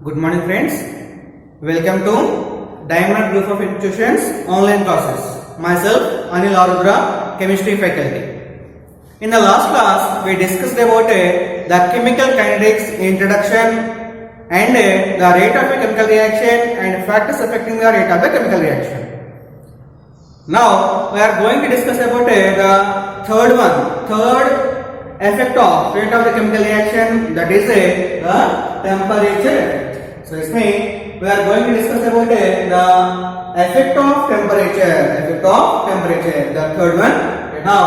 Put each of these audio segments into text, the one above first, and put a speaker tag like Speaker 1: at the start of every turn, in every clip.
Speaker 1: Good morning friends. Welcome to Diamond Group of Institutions online classes. Myself Anil Arudra, chemistry faculty. In the last class we discussed about the chemical kinetics introduction and the rate of a chemical reaction and factors affecting the rate of the chemical reaction. Now we are going to discuss about the third effect of rate of the chemical reaction, that is the temperature effect. So this means we are going to discuss about the effect of temperature, the third one. Okay, now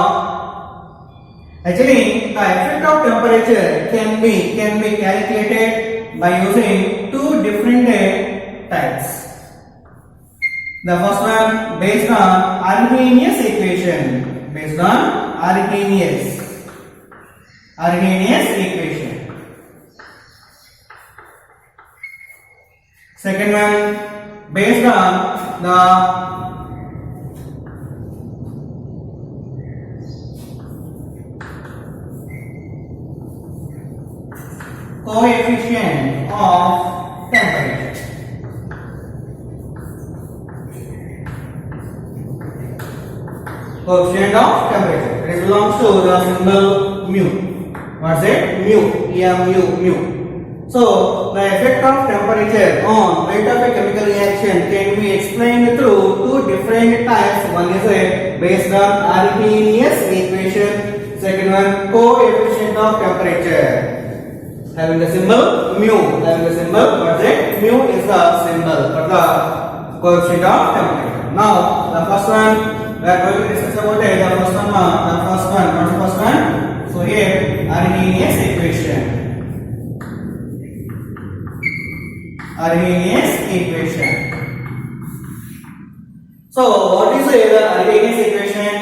Speaker 1: actually the effect of temperature can be calculated by using two different types. The first one based on Arrhenius equation, Arrhenius equation. Second one based on the coefficient of temperature. Coefficient of temperature. It belongs to the symbol mu. What's it? Mu. So the effect of temperature on rate of a chemical reaction can be explained through two different types. One is based on Arrhenius equation. Second one coefficient of temperature. Having the symbol mu. What's it? Mu is the symbol for the coefficient of temperature. Now the first one we are going to discuss about the first one. So here Arrhenius equation. So what is the Arrhenius equation?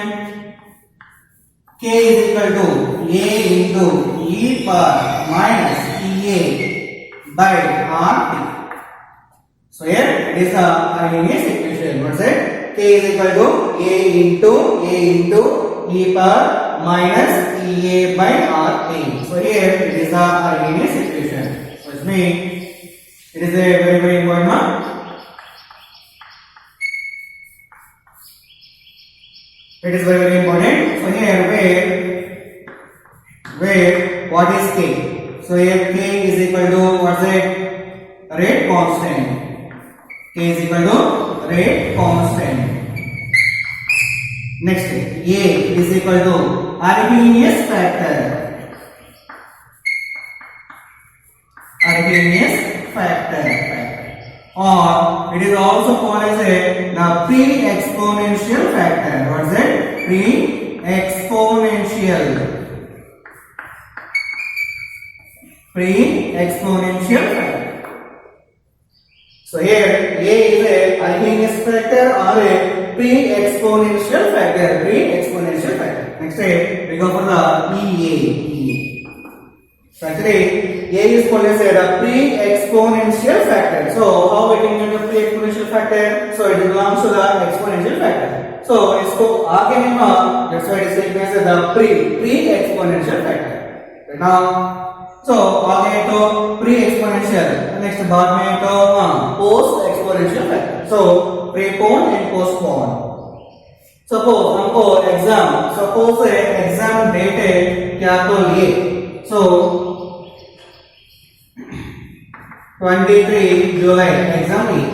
Speaker 1: K is equal to A into E power minus EA by RT. So here it is the Arrhenius equation. What is it? K is equal to A into E power minus EA by RT. So here it is the Arrhenius equation. So it means it is a very important one. It is very important. So here where what is K? So here K is equal to what's it? Rate constant. K is equal to rate constant. Next, A is equal to Arrhenius factor. Or it is also called as the pre-exponential factor. What is it? Pre-exponential factor. So here A is a Arrhenius factor or a pre-exponential factor. Next we go for the EA. So actually A is called as the pre-exponential factor. So how we can get the pre-exponential factor? So it belongs to the exponential factor. So इसको आगे नहीं मार, that's why it is taken as the pre-exponential factor. Right now, so आगे तो pre-exponential, next बाद में तो post-exponential factor. So prepone and postpone. Suppose हमको exam date है क्या तो ये. So 23 जुलाई एग्जाम ली.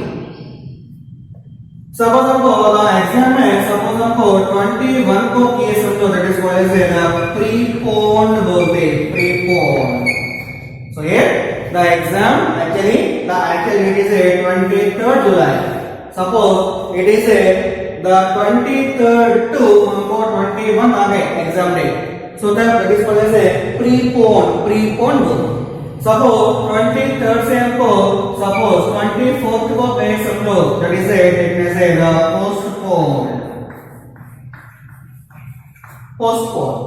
Speaker 1: सपोज हमको एग्जाम में 21 को किए समझो, that is what is the preponed बोलते. So here the exam actual date is 23rd July. Suppose it is the 23rd to हमको 21 आ गए exam date. So that is called as prepone बोलते. Suppose 23rd से हमको 24th को पे समझो, that is the postpone.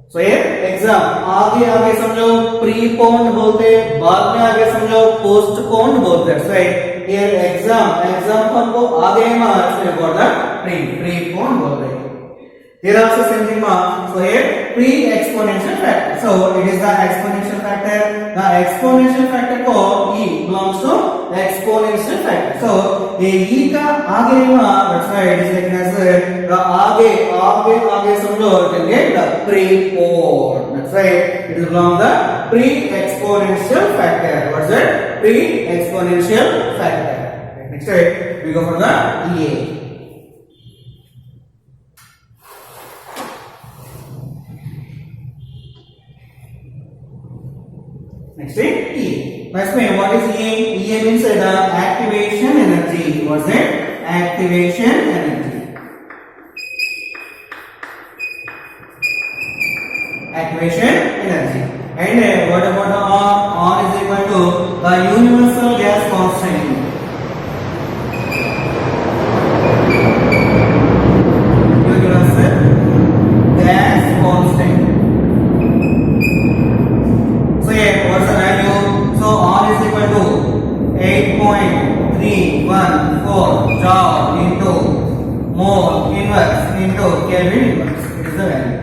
Speaker 1: So here exam आगे समझो prepone बोलते, बाद में आगे समझो postpone बोलते. That's right. Here exam को हमको आगे में prepone बोलते. Here also same thing. So here pre-exponential factor. So it is the exponential factor. The exponential factor को e belongs to exponential factor. So ये e का आगे that's why it is written as the आगे समझो it will get the pre-port. That's why it is belong the pre-exponential factor. What's that? Pre-exponential factor. Next we go for the EA. Next is E. First me, what is EA? EA means the activation energy. What's that? Activation energy. Activation energy. And what about the R? R is equal to the universal gas constant. Universal gas constant. So yeah, what's the value? So R is equal to 8.314 joule into mole inverse into Kelvin inverse. It is the value.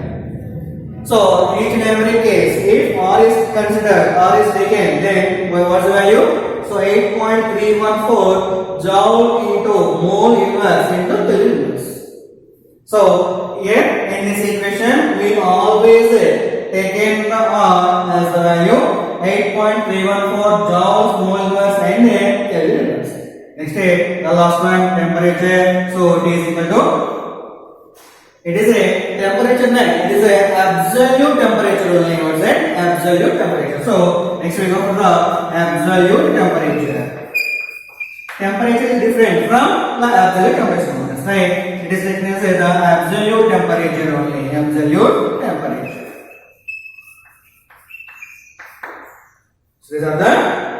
Speaker 1: So each and every case, if R is considered, R is taken, then what's the value? So 8.314 joule into mole inverse into Kelvin inverse. So here in this equation, we always taken the R as the value 8.314 joules mole inverse and Kelvin inverse. Next the last one, temperature. So it is equal to, it is a temperature, it is a absolute temperature only. What's that? Absolute temperature. So next we go for the absolute temperature. Temperature is different from the absolute temperature. That's why it is written as the absolute temperature only. Absolute temperature. So these are the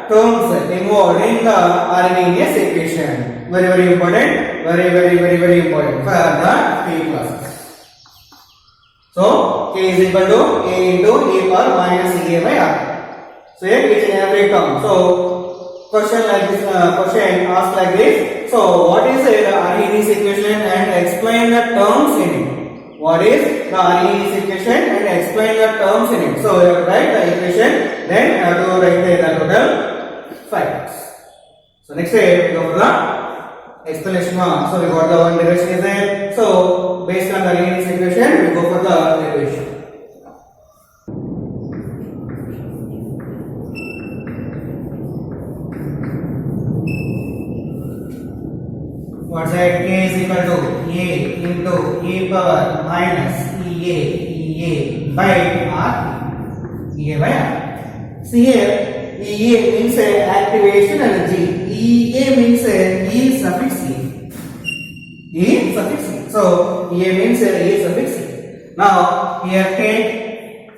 Speaker 1: terms involved in the Arrhenius equation. Very important. Very important for the P classes. So K is equal to A into E power minus EA by R. So here each and every term. So question like this, question asked like this. So what is the Arrhenius equation and explain the terms in it? What is the Arrhenius equation and explain the terms in it? So you have to write the equation, then you have to write the total factors. So next we go for the explanation. So we got the one derivation is there. So based on the Arrhenius equation, we go for the derivation. What's that? K is equal to A into E power minus EA by R. EA by R. See here, EA means activation energy. EA means E suffix E. E suffix E. So EA means E suffix E. Now here take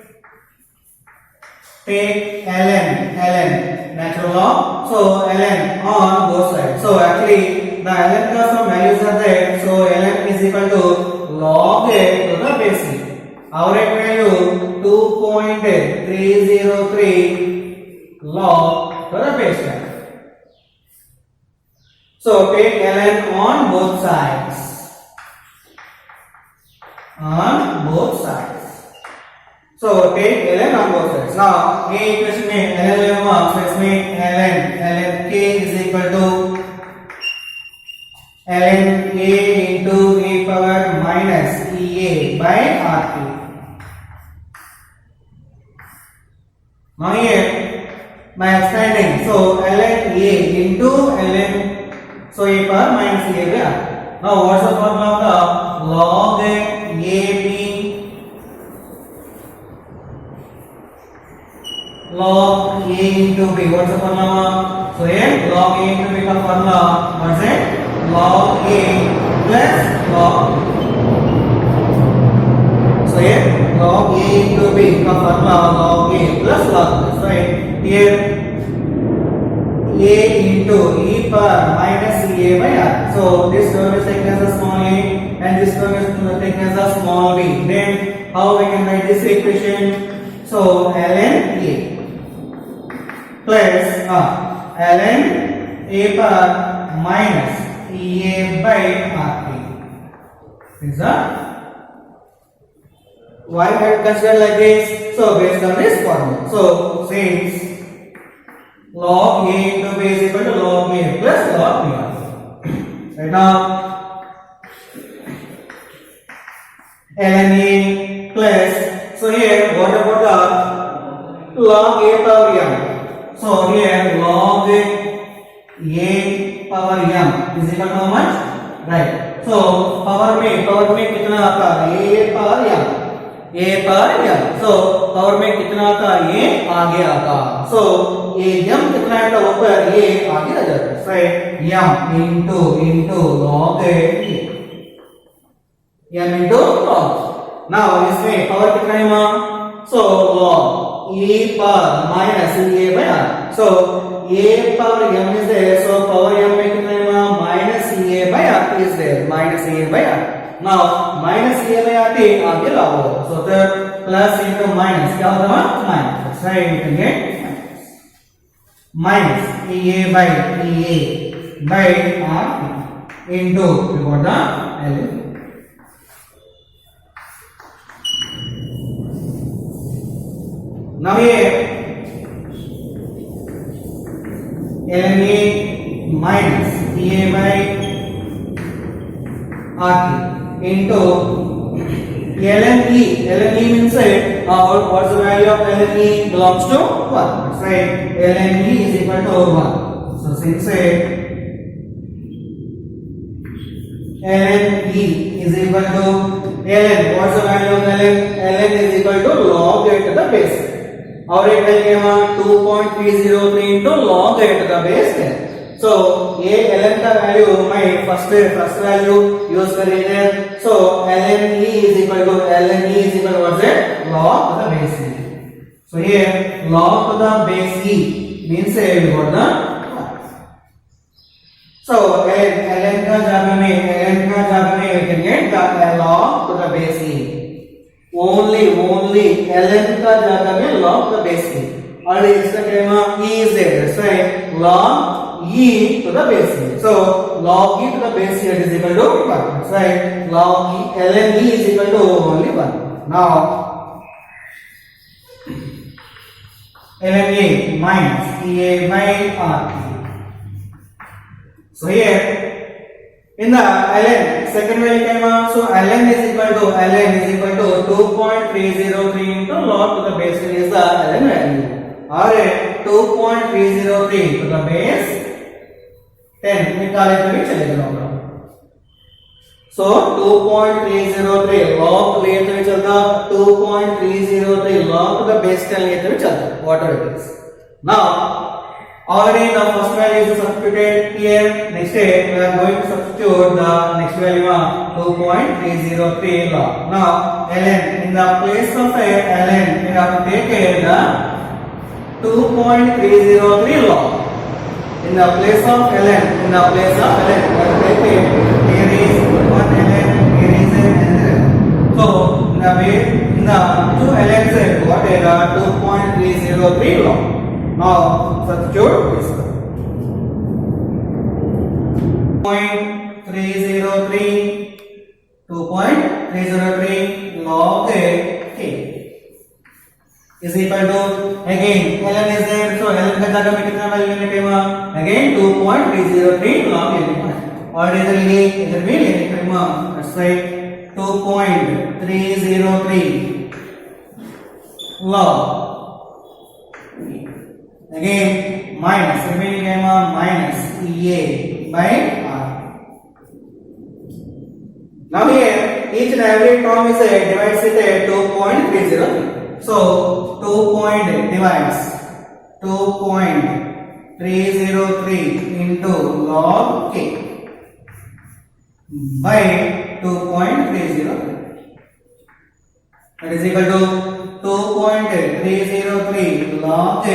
Speaker 1: ln natural law. So ln on both sides. So actually the ln का some values are there. So ln is equal to log A to the base E. Our value 2.303 log to the base 10. So take ln on both sides. On both sides. So take ln on both sides. Now A equation में ln लेगा, so इसमें ln K is equal to ln A into E power minus EA by RT. Now here by expanding, so ln A into ln, so E power minus EA by R. Now what's the formula of the log AB log A into B? What's the formula? So here log A into B का formula what's it? Log A plus log. So here log A into B का formula log A plus log. So here A into E power minus EA by R. So this term is taken as a small a and this term is taken as a small b. Then how we can write this equation? So ln A plus ln A power minus EA by RT is the why I have considered like this? So based on this formula. So since log a into b is equal to log a plus log b. Right now, ln a plus. So here, what about the log a power m? So here, log a power m is equal to how much? Right. So power में कितना आता है? a power m. So power में कितना आता है? ये आगे आता. So ये m कितना है? तो ऊपर ये आगे आ जाता है. So m into log a m into log. Now इसमें पावर कितना है माँ? So log e power minus a by r. So a power m is there. So power m में कितना है माँ? Minus a by r is there. Minus a by r. Now minus a by r T आगे लाओ. So the plus into minus क्या होता है माँ? Minus. That's right. You can get minus a by r into we got the ln. Now here ln a minus a by rt into ln e means what's the value of ln e belongs to 1. That's right. Ln e is equal to 1. So since ln e is equal to ln, what's the value of ln is equal to log a to the base. और एक value है 2.303 into log a to the base 10. So ये ln का value मैं first value use कर रही है. So ln e is equal to what's it? Log to the base e. So here log to the base e means we got the. So ln का जगह में we can get the log to the base e. Only ln का जगह में log the base e. और इसका क्या e is there. That's right. Log e to the base e. So log e to the base e is equal to 1. That's right. Log e ln e is equal to only 1. Now ln a minus e by r. So here in the ln second value came out. So ln is equal to 2.303 into log to the base 10 is the ln value. Or 2.303 to the base 10 निकाले तो भी चलेगा होगा. So 2.303 log ले तो भी चलता. 2.303 log to the base 10 ले तो भी चलता. Whatever it is. Now already the first value is substituted here. Next we are going to substitute the next value of 2.303 log. Now ln in the place of ln we have to take the 2.303 log. In the place of ln, we have to take here is 1 ln, here is another. So in the two ln's what is the 2.303 log. Now substitute this 2.303 log k is equal to again ln is there. So ln का जगह में कितना value लेंगे again 2.303 log k. और इधर भी लेंगे that's right 2.303 log again minus remaining minus ea by r. Now here each and every term is divides with 2.303. So 2 divides 2.303 into log k by 2.303. That is equal to 2.303 log a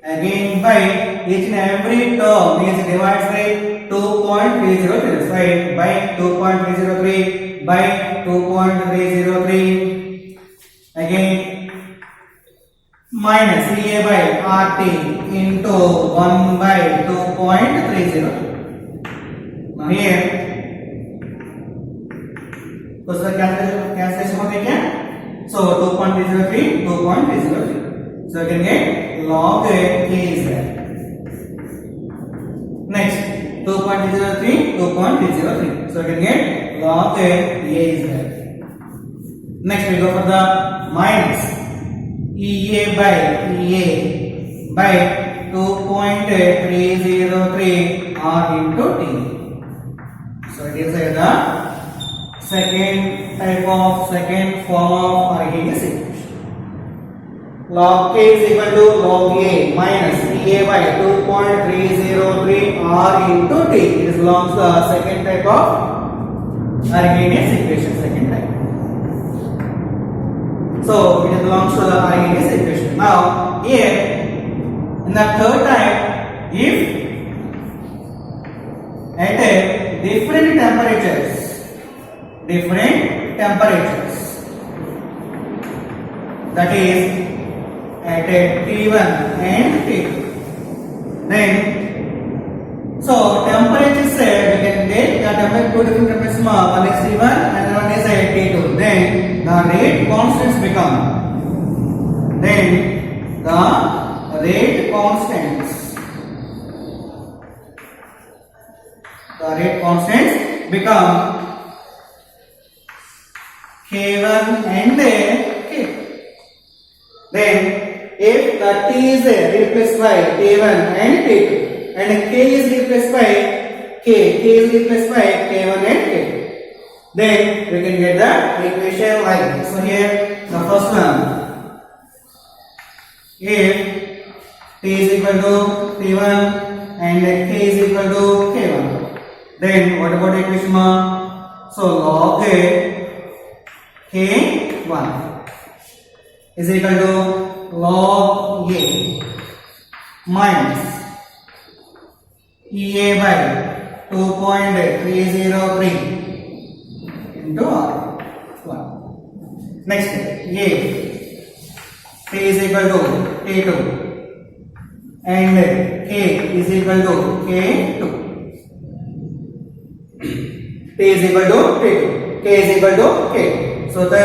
Speaker 1: again by each and every term is divided by 2.303. Right, by 2.303 by 2.303. Again minus EA by RT into 1 by 2.30. Now here तो इसका cancellation होगा क्या? So 2.303, 2.303. So you can get log k is there. Next 2.303, 2.303. So you can get log a is there. Next we go for the minus EA by 2.303 R into T. So it is the second form of Arrhenius equation. Log k is equal to log a minus EA by 2.303 R into T. It belongs to the second type of Arrhenius equation, second type. So it belongs to the Arrhenius equation. Now here in the third type, if at a different temperatures, that is at a T1 and T2, then so temperatures we can take the temperature, two different temperatures, one is T1 and one is T2. Then the rate constants become, K1 and K2. Then if the T is replaced by K1 and K2 and K is replaced by K1 and K2, then we can get the equation like this. So here the first one, if T is equal to T1 and K is equal to K1, then what about the equation? So log K1 is equal to log A minus EA by 2.303 into R1. Next, A T is equal to T2 and K is equal to K2. T is equal to T2, K is equal to K. So the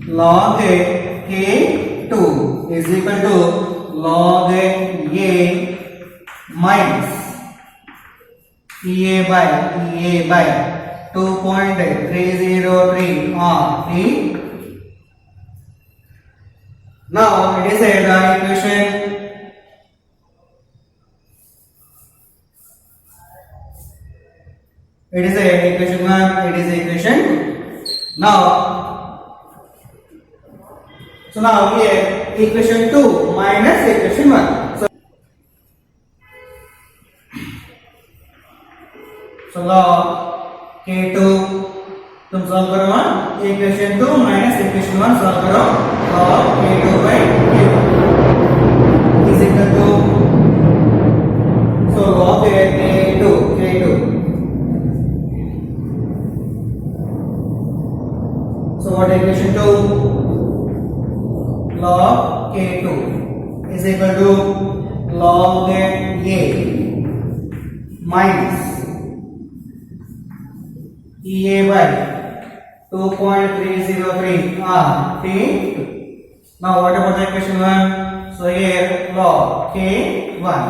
Speaker 1: log K2 is equal to log A minus EA by 2.303 RT. Now it is the equation. It is equation 1, it is equation 2. So now here equation 2 minus equation 1. So log K2 तुम solve करो equation 2 minus equation 1 solve करो log K2 by K1 is equal to, so log K2 so what equation 2, log K2 is equal to log A minus EA by 2.303 RT. Now what about the equation 1? So here log K1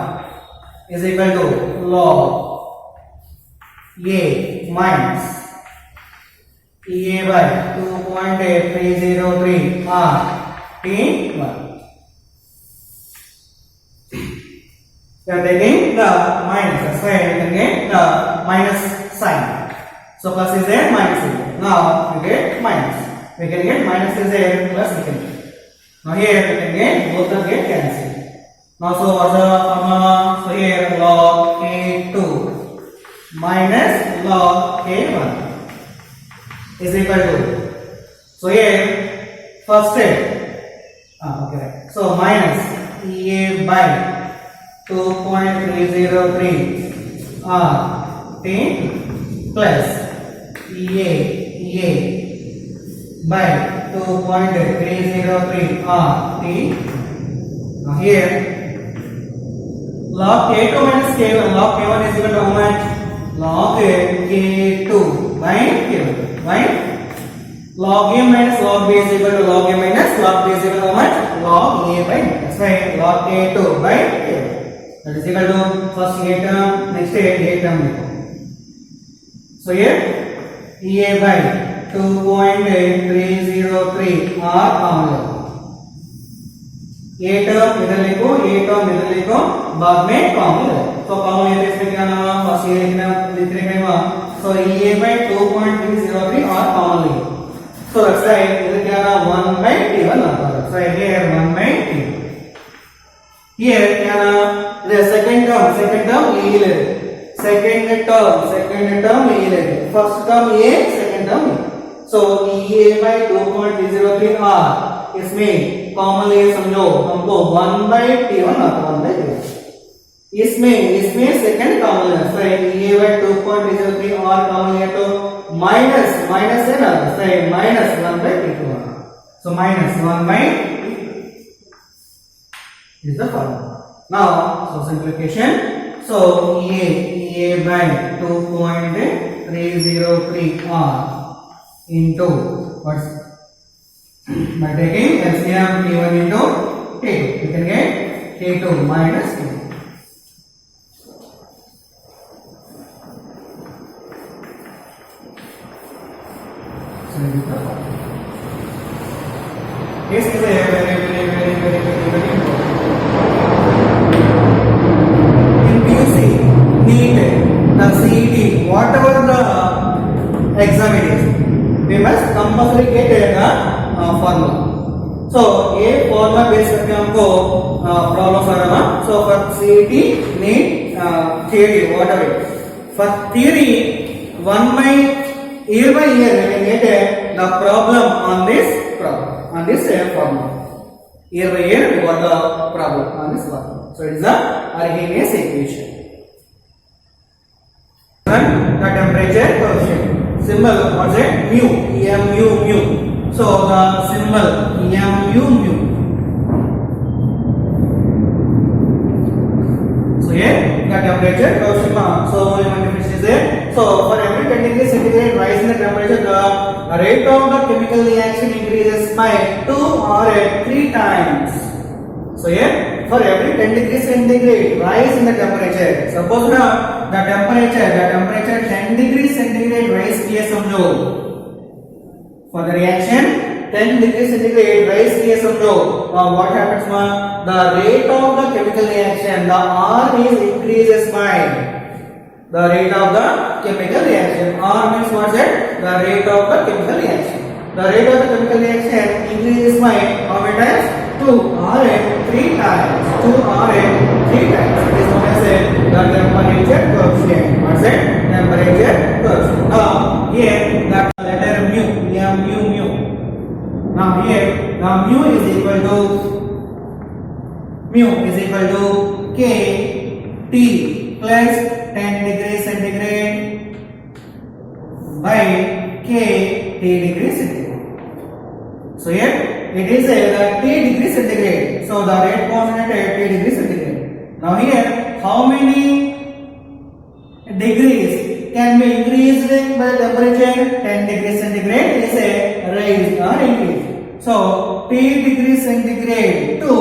Speaker 1: is equal to log A minus EA by 2.303 RT1. We are taking the minus, that's why we can get the minus sign. So plus is there, minus is there. Now we get minus. We can get minus is there, plus we can get. Now here we can get both of get cancelled. Now so what's the formula? So here log K2 minus log K1 is equal to. So here first step. Okay. So minus EA by 2.303 RT plus EA by 2.303 RT. Now here log K2 minus K1, log K1 is equal to how much? Log K2 by K1. by log a minus log b is equal to log a minus log b is equal to how much? Log a by b. That's why log a2 by a. That is equal to first a term, next a term. So here EA by 2.303 are common. A term इधर लिखो, A term इधर लिखो, बाद में common है. तो common ये इसमें क्या नाम है? फर्स्ट ये लिखने में हुआ. So EA by 2.303 are common. So that's why इधर क्या नाम 1 by T1 आता है. So here 1 by T. Here क्या नाम? The second term E ले. Second term E ले. First term A, second term E. So EA by 2.303 R. इसमें कॉमन ये समझो हमको 1 by T1 आता है 1 by T1. इसमें सेकंड कॉमन है. So EA by 2.303 R common है तो माइनस है ना. So minus 1 by T2. So minus 1 by T2 is the formula. Now so simplification. So EA by 2.303 R into what's by taking LCM T1 into T2, you can get T2 minus T2. So this is a very important. In PUC, NEET, the CET, whatever the exam it is, we must compulsory get a formula. So ये formula based करके हमको problems आ रहा. So for CET, NEET, theory, whatever. For theory, year by year we can get the problem on this formula. Year by year we got the problem on this formula. So it is the Arrhenius equation. And the temperature coefficient. Symbol what's it? Mu. Mu. So the symbol mu. So here the temperature coefficient. So one definition is there. So for every 10 degrees centigrade rise in the temperature, the rate of the chemical reaction increases by 2 or 3 times. So here for every 10 degrees centigrade rise in the temperature. Suppose now the temperature 10 degrees centigrade rise किया समझो. For the reaction 10 degrees centigrade rise किया समझो. What happens now? The rate of the chemical reaction, the R is increases by the rate of the chemical reaction. R means what's that? The rate of the chemical reaction. The rate of the chemical reaction increases by how many times? 2 or 3 times. 2 or 3 times. It is known as the temperature coefficient. What's that? Temperature coefficient. Now here the letter mu. Now here the mu is equal to K T plus 10 degrees centigrade by K T degrees centigrade. So here it is the T degree centigrade. So the rate constant at T degree centigrade. Now here how many degrees can be increased by temperature? 10 degrees centigrade is a rise or increase. So T degree centigrade to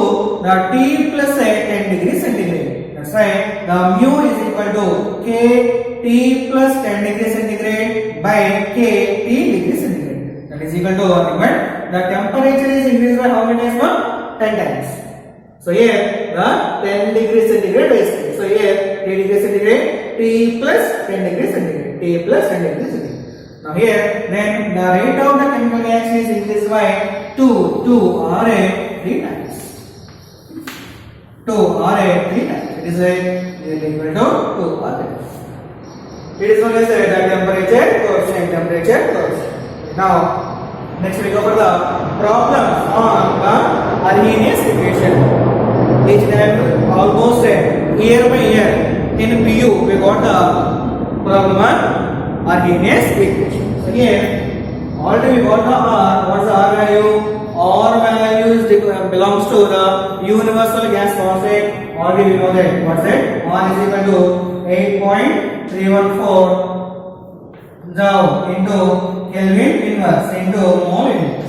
Speaker 1: the T plus 10 degree centigrade. That's why the mu is equal to K T plus 10 degree centigrade by K T degree centigrade. That is equal to the temperature is increased by how many times? 10 times. So here the 10 degree centigrade is. So here T degree centigrade T plus 10 degree centigrade. T plus 10 degree centigrade. Now here then the rate of the chemical reaction is increased by 2 or 3 times. 2 or 3 times. It is equal to 2 or 3. It is known as the temperature coefficient. Now next we go for the problems on the Arrhenius equation. Each time almost year by year in PU we got the problem on Arrhenius equation. So here already we got the R. What's the R value? R value belongs to the universal gas constant. Already we know that. What's that? R is equal to 8.314 joule into Kelvin inverse into mole inverse.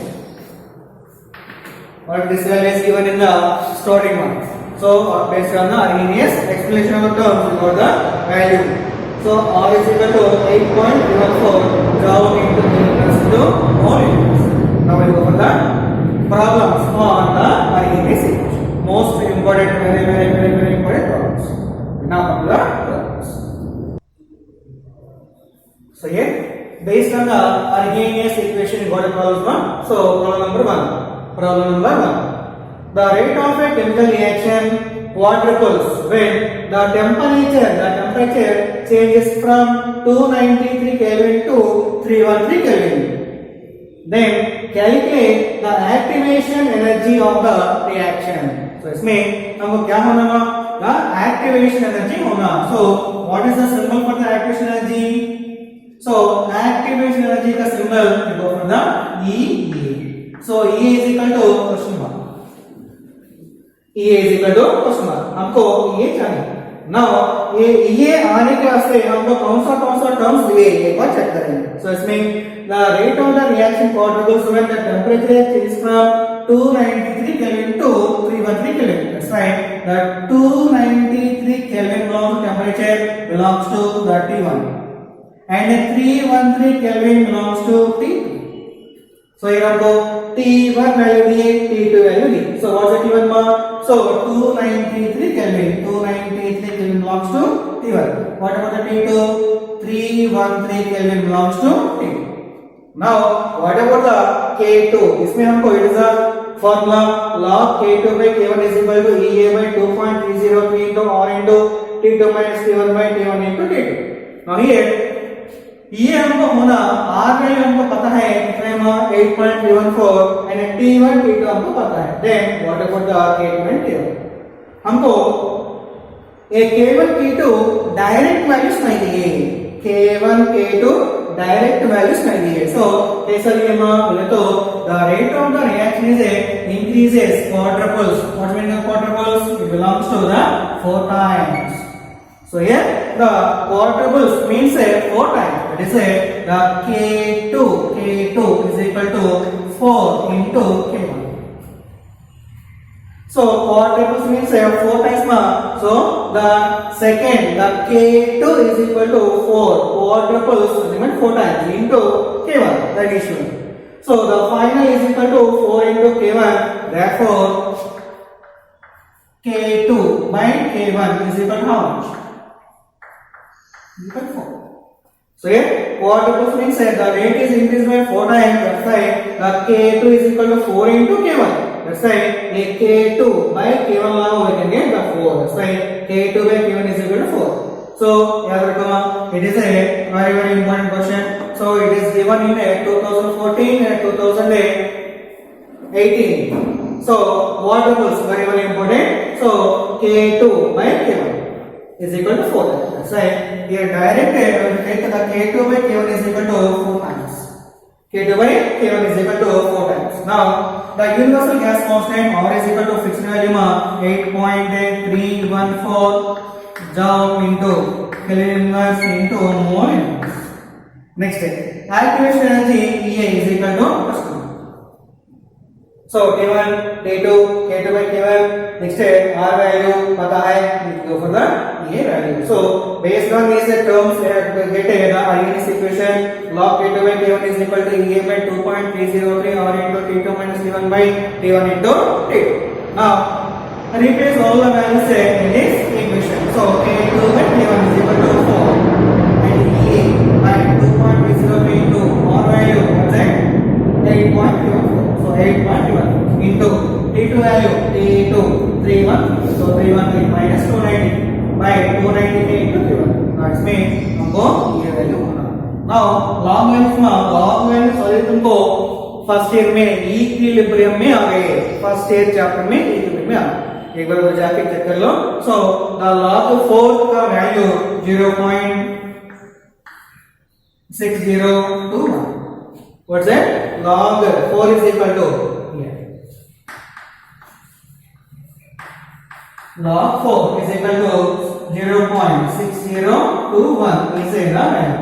Speaker 1: What this value is given in the starting one. So based on the Arrhenius explanation of the terms, we got the value. So R is equal to 8.14 joule into inverse into mole inverse. Now we go for the problems on the Arrhenius equation. Most important, very important problems. Now come to the problems. So here, based on the Arrhenius equation, we got a problem one. So problem number one. Problem number one. The rate of a chemical reaction quadruples when the temperature changes from 293 Kelvin to 313 Kelvin. Then calculate the activation energy of the reaction. So इसमें हमको क्या होना है? The activation energy होना. So what is the symbol for the activation energy? So activation energy का symbol we go for the E. So E is equal to question mark. E is equal to question mark. हमको ये चाहिए. Now ये आने के वास्ते हमको कौन सा टर्म्स दिए एक बार चेक करेंगे. So इसमें the rate of the reaction quadruples when the temperature changes from 293 Kelvin to 313 Kelvin. That's right. The 293 Kelvin temperature belongs to the T1, and the 313 Kelvin belongs to T2. So here हमको T1 value दिए, T2 value दिए. So what's the T1 mark? So 293 Kelvin. 293 Kelvin belongs to T1. What about the T2? 313 Kelvin belongs to T2. Now what about the K2? इसमें हमको it is a formula log K2 by K1 is equal to EA by 2.303 into R into T2 minus T1 by T1 into T2. Now here ये हमको होना R value हमको पता है कितने में 8.314 and T1 T2 हमको पता है. Then what about the K2 and T1? हमको एक K1 K2 डायरेक्ट वैल्यूज नहीं दिए. K1 K2 डायरेक्ट वैल्यूज नहीं दिए. So कैसा लिए बोले तो the rate of the reaction is increases quadruples. What means the quadruples? It belongs to the 4 times. So here the quadruples means 4 times. That is the K2 is equal to 4 into K1. So quadruples means 4 times ma. So the second, the K2 is equal to 4. Quadruples means 4 times into K1. That is sure. So the final is equal to 4 into K1. Therefore K2 by K1 is equal to how much? Equal to 4. So here quadruples means the rate is increased by 4 times. That's why the K2 is equal to 4 into K1. That's why a K2 by K1 now we can get the 4. That's why K2 by K1 is equal to 4. So it is a very important question. So it is given in 2014 and 2018. So quadruples very important. So K2 by K1 is equal to 4. That's why here direct take the K2 by K1 is equal to 4 times. K2 by K1 is equal to 4 times. Now the universal gas constant R is equal to fixed value 8.314 joule into Kelvin inverse into mole inverse. Next, activation energy EA is equal to question. So T1, T2, K2 by K1. Next, R value पता है, we go for the EA value. So based on these terms, we have to get the Arrhenius equation. Log K2 by K1 is equal to EA by 2.303 R into T2 minus T1 by T1 into T2. Now replace all the values in this equation. So K2 by K1 is equal to 4 and EA by 2.303 into R value what's that? 8.314. So 8.1 into T2 value T2 31. So 313 minus 290 by 293 into 31. That means हमको ये value होना. Now log value sorry तुमको first year में equilibrium में आ गए. First year chapter में equilibrium में आ गए. एक बार जाके चेक कर लो. So the log 4 का value 0.6021. What's that? Log 4 is equal to here. Log 4 is equal to 0.6021 is the value.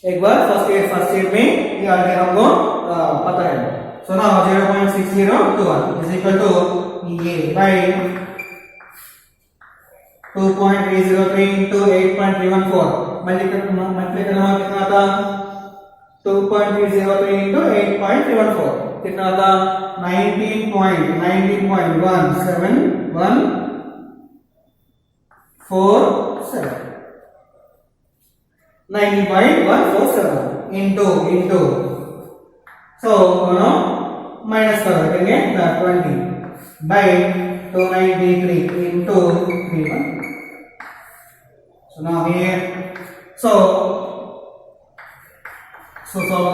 Speaker 1: एक बार फर्स्ट ईयर में ये आगे हमको पता है. So now 0.6021 is equal to A by 2.303 into 8.314. Multiply करना कितना आता? 2.303 into 8.314 कितना आता? 19.147 19.147 into so minus करेंगे 20 by 293 into 31. So now here solve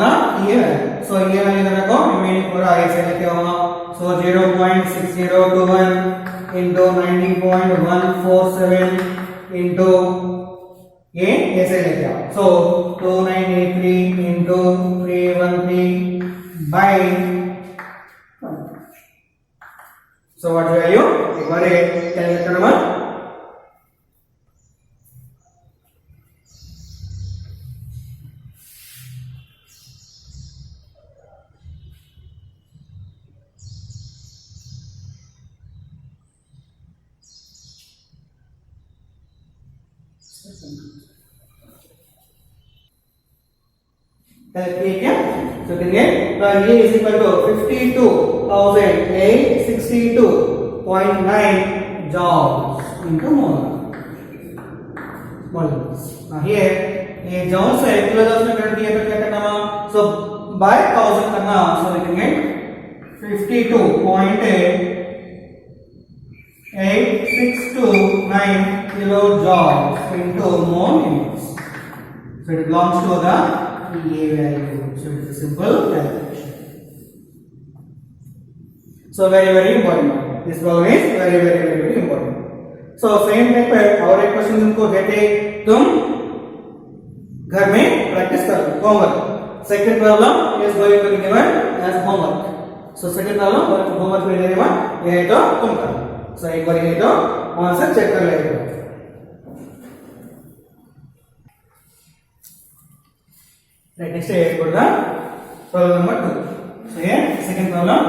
Speaker 1: the here. So here वाले तरह को remaining पूरा ऐसे लिखे होगा. So 0.6021 into 19.147 into ये ऐसे लिखे आओ. So 2983 into 313 by so what value? एक बार कैलकुलेट करना. ठीक है. तो करेंगे तो ये is equal to 52,862.9 joules into moles. here ये जॉल्स है किलोजॉल्स में कन्वर्ट किया तो क्या करना है? सो बाय 1000 करना. सो लिखेंगे 52.8629 kilojoules into mole units. So it belongs to the A value. So it's a simple calculation. So very important. This problem is very important. So same type और एक क्वेश्चन तुमको देते तुम घर में प्रैक्टिस करो homework. Second problem is going to be given as homework. So second problem homework में देगा ये तो तुम करो. So एक बार ये तो वहां से चेक कर लेगा. Next is problem number 2. So here second problem.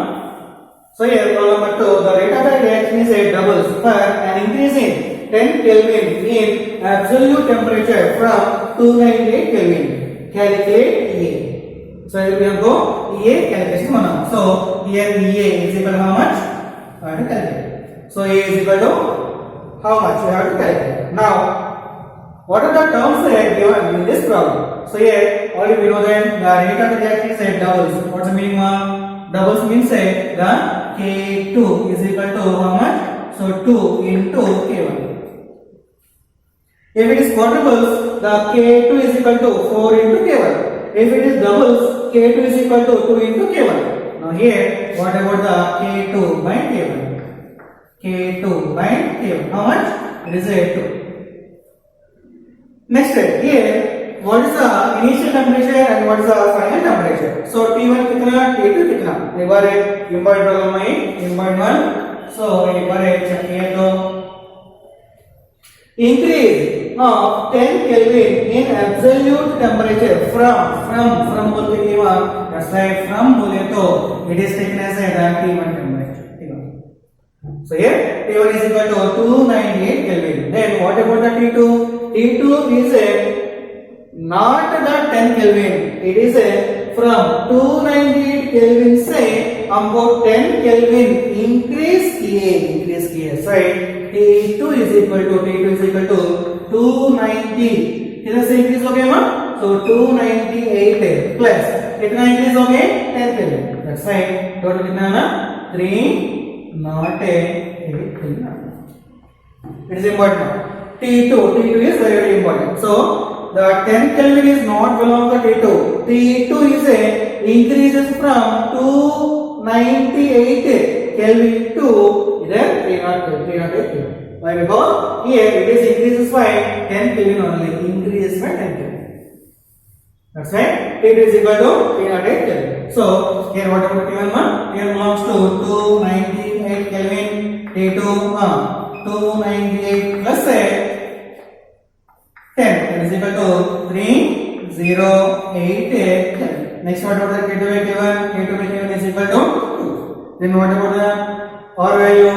Speaker 1: So here problem number 2. The rate of the reaction is doubles for an increase in 10 Kelvin in absolute temperature from 298 Kelvin. Calculate EA. So here we have go EA calculation one. So here EA is equal to how much? I have to calculate. So EA is equal to how much? We have to calculate. Now what are the terms given in this problem? So here already we know that the rate of the reaction is doubles. What's the meaning of doubles? Means the K2 is equal to how much? So 2 into K1. If it is quadruples, the K2 is equal to 4 into K1. If it is doubles, K2 is equal to 2 into K1. Now here, what about the K2 by K1? K2 by K1. How much? It is 2. Next here, what is the initial temperature and what is the final temperature? So T1 कितना, T2 कितना? एक बार important problem में important one. So एक बार check किया तो increase of 10 Kelvin in absolute temperature from बोलते हैं वहाँ that's why from बोले तो it is taken as a T1 temperature. So here T1 is equal to 298 Kelvin. Then what about the T2? T2 is not the 10 Kelvin. It is from 298 Kelvin से हमको 10 Kelvin increase किए. So T2 is equal to 290. कितना से increase हो गया ना? So 298 plus कितना increase हो गया? 10 Kelvin. That's right. Total कितना है ना? 308 Kelvin. It is important. T2 is very important. So the 10 Kelvin is not belong to T2. T2 is increases from 298 Kelvin to 308 Kelvin. Why? Because here it is increases by 10 Kelvin only. Increases by 10 Kelvin. That's right. T2 is equal to 308 Kelvin. So here what about T1? Here belongs to 298 Kelvin. T2 298 plus 10 that is equal to 308 Kelvin. Next, what about the K2 by K1? K2 by K1 is equal to 2. Then what about the R value?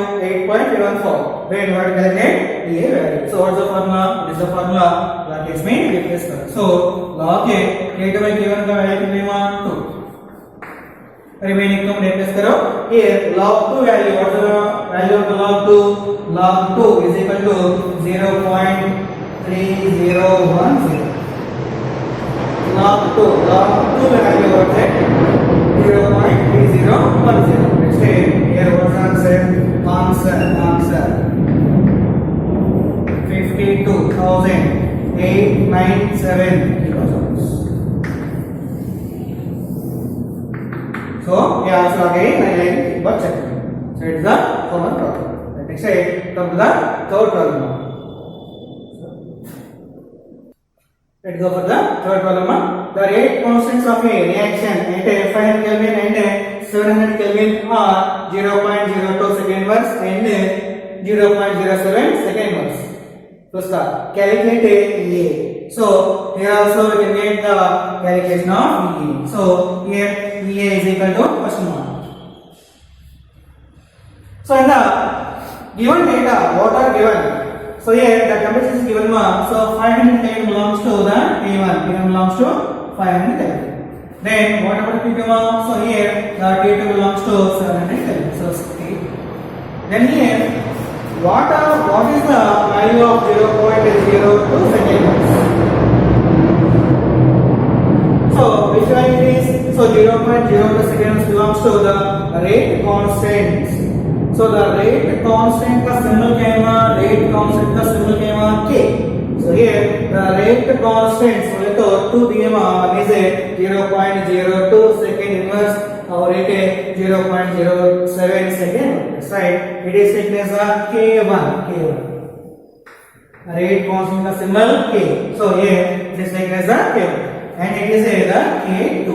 Speaker 1: 8.14. Then what to calculate? EA value. So what's the formula? This is the formula. Log x में replace करो. So log K2 by K1 का value कितना है? 2. Remaining term replace करो. Here log 2 value. What's the value of the log 2? Log 2 is equal to 0.3010. Log 2 value what is 0.3010. Next here what's answer? Answer 52,897 kilojoules. So here also again I but check. So it is the common problem. Next come to the third problem. Let's go for the third problem. The rate constants of a reaction at 500 Kelvin and 700 Kelvin are 0.02 second verse and 0.07 second verse. So start calculate EA. So here also we can get the calculation of EA. So here EA is equal to question mark. So in the given data, what are given? So here the temperature is given so 500 Kelvin belongs to the T1, T1 belongs to 500 Kelvin. Then what about T2? So here the T2 belongs to 700 Kelvin. So 60. Then here what is the value of 0.02 seconds? So which value it is? So 0.02 seconds belongs to the rate constants. So the rate constant का symbol क्या है? Rate constant का symbol क्या है? K. So here the rate constant बोले तो 2 दिए one is 0.02 second inverse और एक 0.07 second. That's right. It is taken as a K1. Rate constant का symbol K. So here it is taken as a K1 and it is the K2.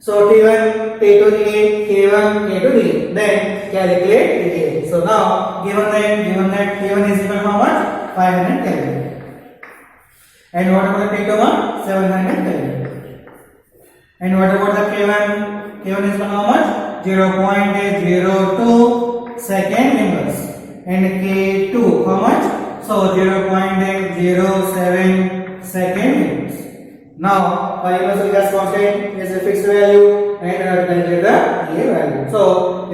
Speaker 1: So T1, T2 दिए, K1, K2 दिए. Then calculate EA. So now given that K1 is equal to how much? 500 Kelvin. And what about the K2 one? 700 Kelvin. And what about the K1? K1 is equal to how much? 0.02 second inverse. And K2 how much? So 0.07 second inverse. Now universal gas constant is a fixed value and calculate the EA value. So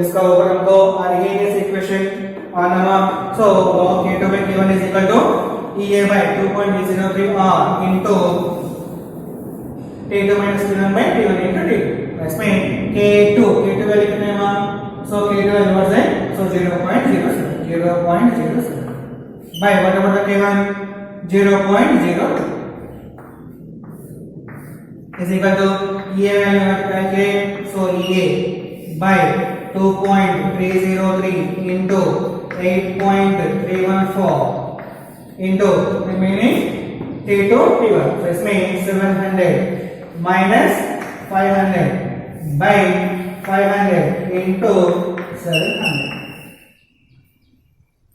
Speaker 1: इसका ऊपर हमको Arrhenius equation आना. So log K2 by K1 is equal to EA by 2.03 R into T2 minus T1 by T1 into T2. That's mean K2 value कितने है? So K2 value was so 0.07 by what about the K1? 0.02 is equal to EA value what calculate? So EA by 2.303 into 8.314 into remaining T2 T1. So this means 700 minus 500 by 500 into 700.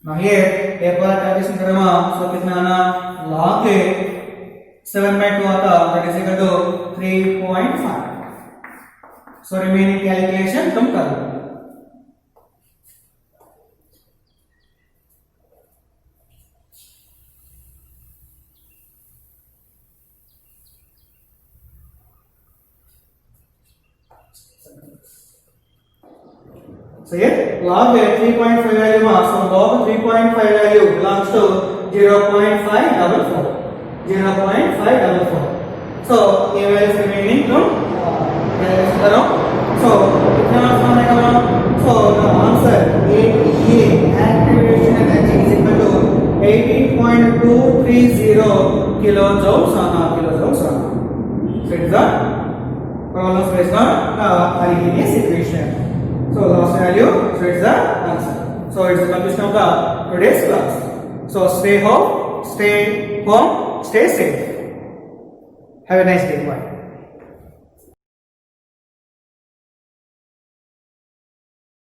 Speaker 1: Now here एक बार calculation करेंगे so कितना आना? log 7/2 आता that is equal to 3.5. So remaining calculation तुम करो. So here log 3.5 value so log 3.5 value belongs to 0.544. 0.544. So ये value remaining to करो. So कितना आसान है करो. So the answer EA activation energy is equal to 18.230 kilojoules आना. So it is the problem based on Arrhenius equation. So last value, so it's the answer. So it's the conclusion of the today's class. So stay home, stay safe. Have a nice day. Bye.